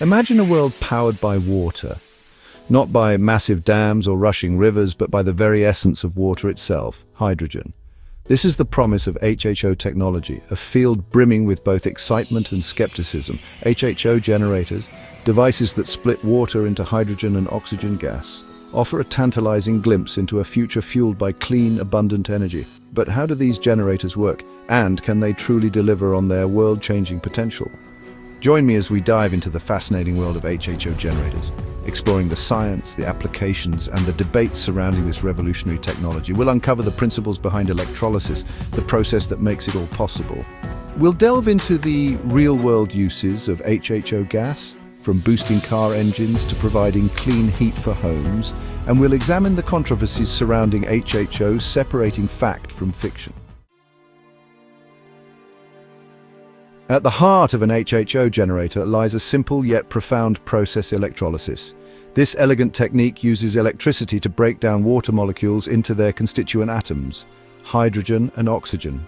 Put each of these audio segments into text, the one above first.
Imagine a world powered by water, not by massive dams or rushing rivers, but by the very essence of water itself, hydrogen. This is the promise of HHO technology, a field brimming with both excitement and skepticism. HHO generators, devices that split water into hydrogen and oxygen gas, offer a tantalizing glimpse into a future fueled by clean, abundant energy. But how do these generators work, and can they truly deliver on their world-changing potential? Join me as we dive into the fascinating world of HHO generators, exploring the science, the applications, and the debates surrounding this revolutionary technology. We'll uncover the principles behind electrolysis, the process that makes it all possible. We'll delve into the real-world uses of HHO gas, from boosting car engines to providing clean heat for homes, and we'll examine the controversies surrounding HHO, separating fact from fiction. At the heart of an HHO generator lies a simple yet profound process: electrolysis. This elegant technique uses electricity to break down water molecules into their constituent atoms, hydrogen and oxygen.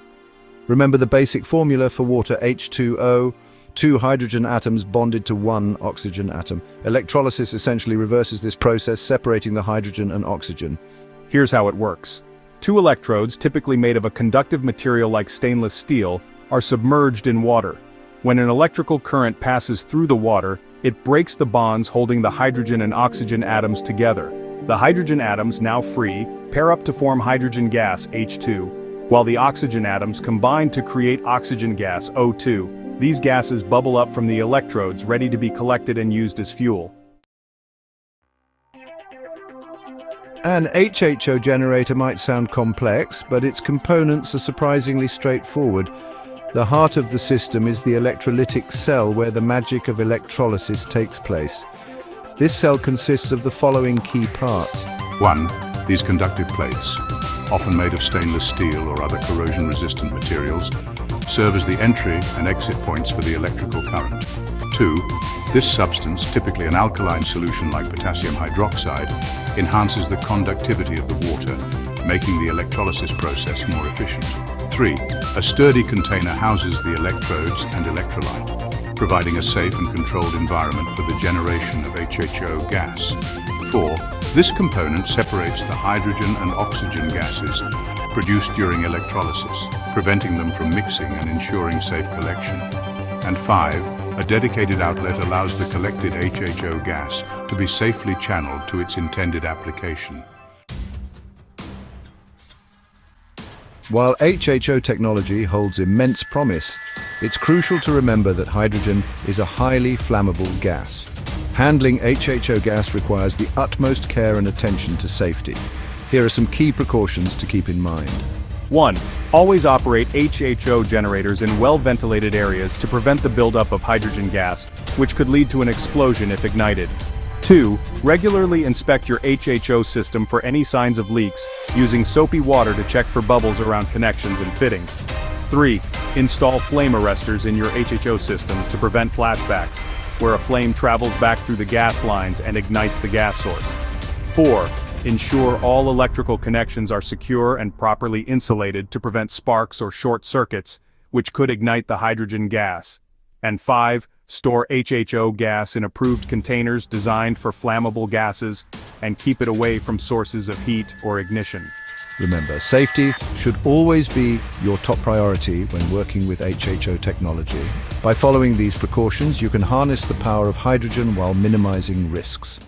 Remember the basic formula for water: H2O, two hydrogen atoms bonded to one oxygen atom. Electrolysis essentially reverses this process, separating the hydrogen and oxygen. Here's how it works. Two electrodes, typically made of a conductive material like stainless steel, are submerged in water. When an electrical current passes through the water, it breaks the bonds holding the hydrogen and oxygen atoms together. The hydrogen atoms, now free, pair up to form hydrogen gas, H2, while the oxygen atoms combine to create oxygen gas, O2. These gases bubble up from the electrodes, ready to be collected and used as fuel. An HHO generator might sound complex, but its components are surprisingly straightforward. The heart of the system is the electrolytic cell, where the magic of electrolysis takes place. This cell consists of the following key parts. 1. These conductive plates, often made of stainless steel or other corrosion-resistant materials, serve as the entry and exit points for the electrical current. 2. This substance, typically an alkaline solution like potassium hydroxide, enhances the conductivity of the water, making the electrolysis process more efficient. 3. A sturdy container houses the electrodes and electrolyte, providing a safe and controlled environment for the generation of HHO gas. 4. This component separates the hydrogen and oxygen gases produced during electrolysis, preventing them from mixing and ensuring safe collection. And 5. A dedicated outlet allows the collected HHO gas to be safely channeled to its intended application. While HHO technology holds immense promise, it's crucial to remember that hydrogen is a highly flammable gas. Handling HHO gas requires the utmost care and attention to safety. Here are some key precautions to keep in mind. 1. Always operate HHO generators in well-ventilated areas to prevent the buildup of hydrogen gas, which could lead to an explosion if ignited. 2. Regularly inspect your HHO system for any signs of leaks, using soapy water to check for bubbles around connections and fittings. 3. Install flame arresters in your HHO system to prevent flashbacks, where a flame travels back through the gas lines and ignites the gas source. 4. Ensure all electrical connections are secure and properly insulated to prevent sparks or short circuits, which could ignite the hydrogen gas. And 5. Store HHO gas in approved containers designed for flammable gases, and keep it away from sources of heat or ignition. Remember, safety should always be your top priority when working with HHO technology. By following these precautions, you can harness the power of hydrogen while minimizing risks.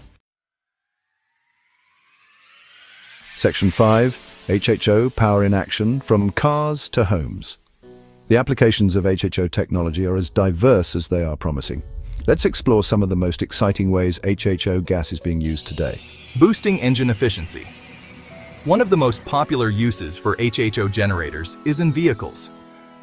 Section 5. HHO Power in Action, from cars to homes. The applications of HHO technology are as diverse as they are promising. Let's explore some of the most exciting ways HHO gas is being used today. Boosting engine efficiency. One of the most popular uses for HHO generators is in vehicles.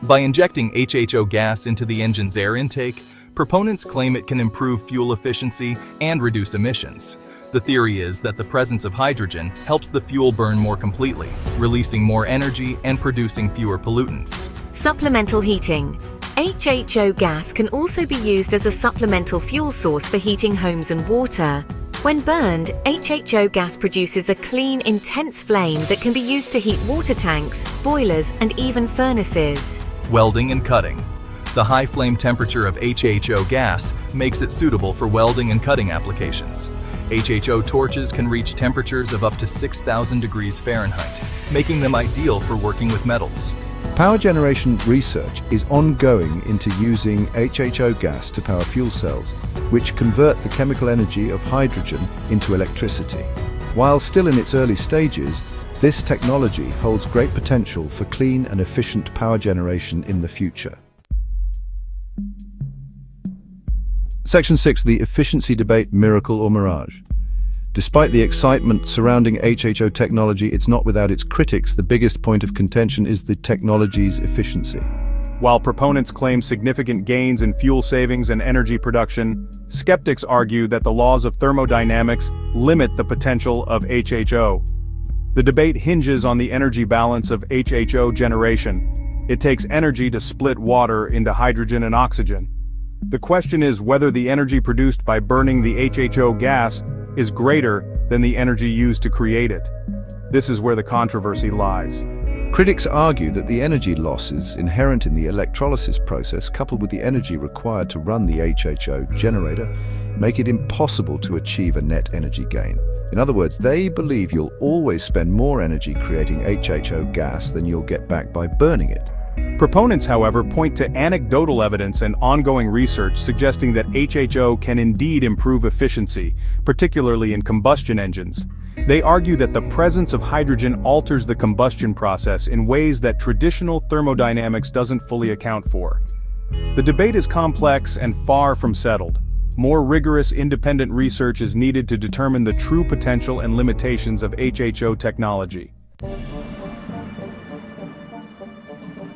By injecting HHO gas into the engine's air intake, proponents claim it can improve fuel efficiency and reduce emissions. The theory is that the presence of hydrogen helps the fuel burn more completely, releasing more energy and producing fewer pollutants. Supplemental heating. HHO gas can also be used as a supplemental fuel source for heating homes and water. When burned, HHO gas produces a clean, intense flame that can be used to heat water tanks, boilers, and even furnaces. Welding and cutting. The high flame temperature of HHO gas makes it suitable for welding and cutting applications. HHO torches can reach temperatures of up to 6,000 degrees Fahrenheit, making them ideal for working with metals. Power generation research is ongoing into using HHO gas to power fuel cells, which convert the chemical energy of hydrogen into electricity. While still in its early stages, this technology holds great potential for clean and efficient power generation in the future. Section 6. The efficiency debate, miracle or mirage? Despite the excitement surrounding HHO technology, it's not without its critics. The biggest point of contention is the technology's efficiency. While proponents claim significant gains in fuel savings and energy production, skeptics argue that the laws of thermodynamics limit the potential of HHO. The debate hinges on the energy balance of HHO generation. It takes energy to split water into hydrogen and oxygen. The question is whether the energy produced by burning the HHO gas is greater than the energy used to create it. This is where the controversy lies. Critics argue that the energy losses inherent in the electrolysis process, coupled with the energy required to run the HHO generator, make it impossible to achieve a net energy gain. In other words, they believe you'll always spend more energy creating HHO gas than you'll get back by burning it. Proponents, however, point to anecdotal evidence and ongoing research suggesting that HHO can indeed improve efficiency, particularly in combustion engines. They argue that the presence of hydrogen alters the combustion process in ways that traditional thermodynamics doesn't fully account for. The debate is complex and far from settled. More rigorous independent research is needed to determine the true potential and limitations of HHO technology.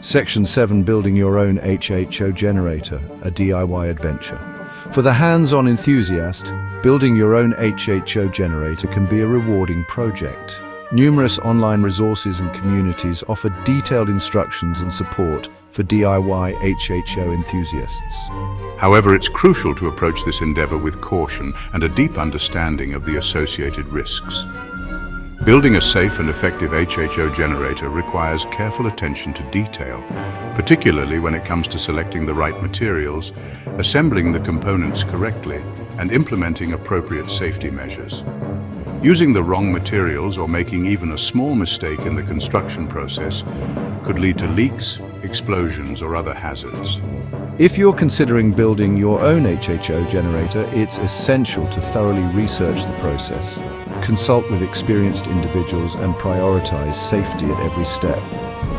Section 7. Building your own HHO generator, a DIY adventure. For the hands-on enthusiast, building your own HHO generator can be a rewarding project. Numerous online resources and communities offer detailed instructions and support for DIY HHO enthusiasts. However, it's crucial to approach this endeavor with caution and a deep understanding of the associated risks. Building a safe and effective HHO generator requires careful attention to detail, particularly when it comes to selecting the right materials, assembling the components correctly, and implementing appropriate safety measures. Using the wrong materials or making even a small mistake in the construction process could lead to leaks, explosions, or other hazards. If you're considering building your own HHO generator, it's essential to thoroughly research the process. Consult with experienced individuals and prioritize safety at every step.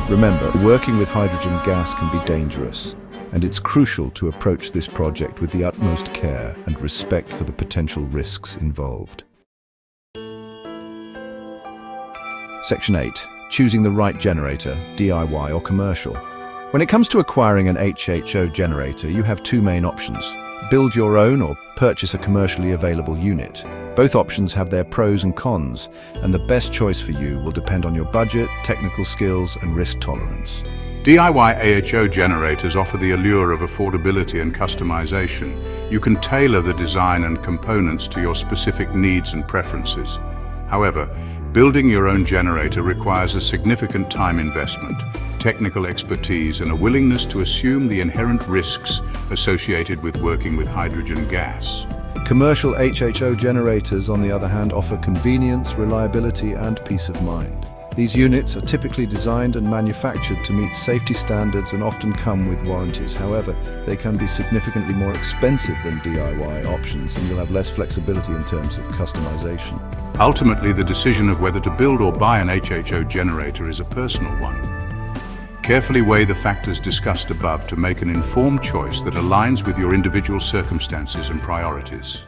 Remember, working with hydrogen gas can be dangerous, and it's crucial to approach this project with the utmost care and respect for the potential risks involved. Section 8. Choosing the right generator, DIY or commercial. When it comes to acquiring an HHO generator, you have two main options: build your own or purchase a commercially available unit. Both options have their pros and cons, and the best choice for you will depend on your budget, technical skills, and risk tolerance. DIY AHO generators offer the allure of affordability and customization. You can tailor the design and components to your specific needs and preferences. However, building your own generator requires a significant time investment, technical expertise, and a willingness to assume the inherent risks associated with working with hydrogen gas. Commercial HHO generators, on the other hand, offer convenience, reliability, and peace of mind. These units are typically designed and manufactured to meet safety standards and often come with warranties. However, they can be significantly more expensive than DIY options, and you'll have less flexibility in terms of customization. Ultimately, the decision of whether to build or buy an HHO generator is a personal one. Carefully weigh the factors discussed above to make an informed choice that aligns with your individual circumstances and priorities.